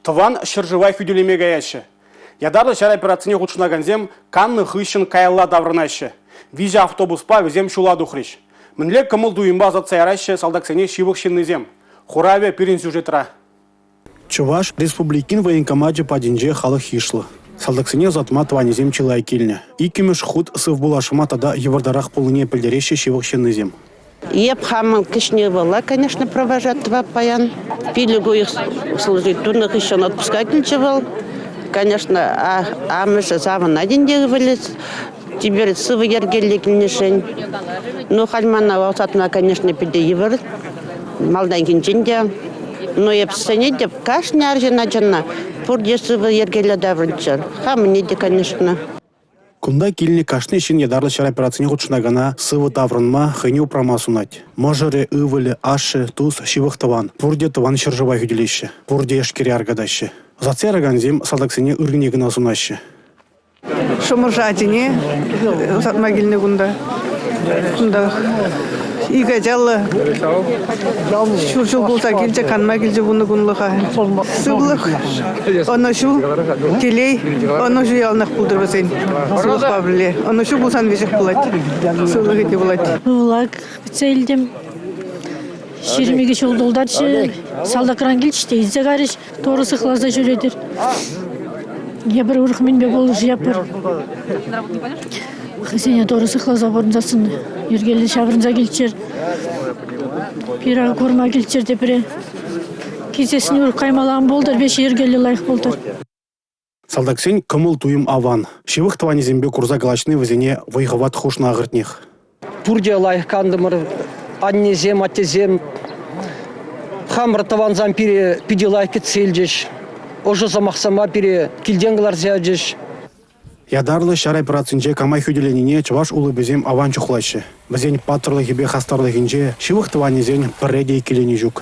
Тыван шыржывай хүделемеге яшы. Ядарлы шар операцияне ғучынаганзем канны хыщын каялла даврынашы. Визя автобуспа везем шуладу хрыш. Мінле кымыл дуимба затсайрашы салдаксене шивық шыннызем. Хураве пирин сюжетра. Чуваш республикин военкомате падинже халық хишлы. Салдаксене затма тванезем чилай килне. Икимеш худ сыв булашыма тада евардарах полыне пельдереше шивық шыннызем. Еп хамал кишне была, конечно, провожать два паян. Пилюгу их служить, турных еще отпускательчивал. Конечно, а мы же заван один делались. Теперь сывы ергелик нишень. Ну, хальмана васатна, конечно, пидеевер. Малдан кинчинде. Но я псанеде кашня аржина, пурде сывы ергеля даврынчар. Хамниде, конечно. Кунда килни кашны ишин ядарлы шар операцияне ғучынагана сывы таврынма хыне упрама сунать. Можыры ывылы ашы туз шивых тыван. Пурде тыван шыржывай хүделеші. Пурде ешкере аргадашы. Зацераганзем салдаксене ыргнегына сунашы. Шумыржатине сатма килне кунда. Кунда игажалы. Шуршул болса келже канма келже буны кунлыға. Сывлық. Оны шу келей. Оны шу ялнақ бұлдыр бәсен. Сывлық бабіле. Оны шу болсан вежек болады. Сывлық ете болады. Улак бітселдім. Шермеге шолдолдаршы. Салдакран келші. Изде қарыш. Торы сықлазда жүредір. Я бір ұрық мен бе болушы япыр. Хасене торы сықлаза борынзасын. Ергелі шабырынза келчер. Пира корма келчер депіре. Кезесін ұрық қаймалаған болдар. Беші ергелі лайық болдар. Салдаксен кымыл туым аван. Шивых тванезембе курза галачны вазене вайғават хушна ағыртнех. Пурде лайық кандымыр. Аннезем, атезем. Хамыр таванзан пире пиделай кетселдеш. Ожы замақсама пире килденгілар зяджеш. Ядарлы шар операцинже камай хүделенине чуваш улы безем аван чухлашы. Бізен патырлы хебе хастарлы гинже шивых тванезен пірредей келені жүк.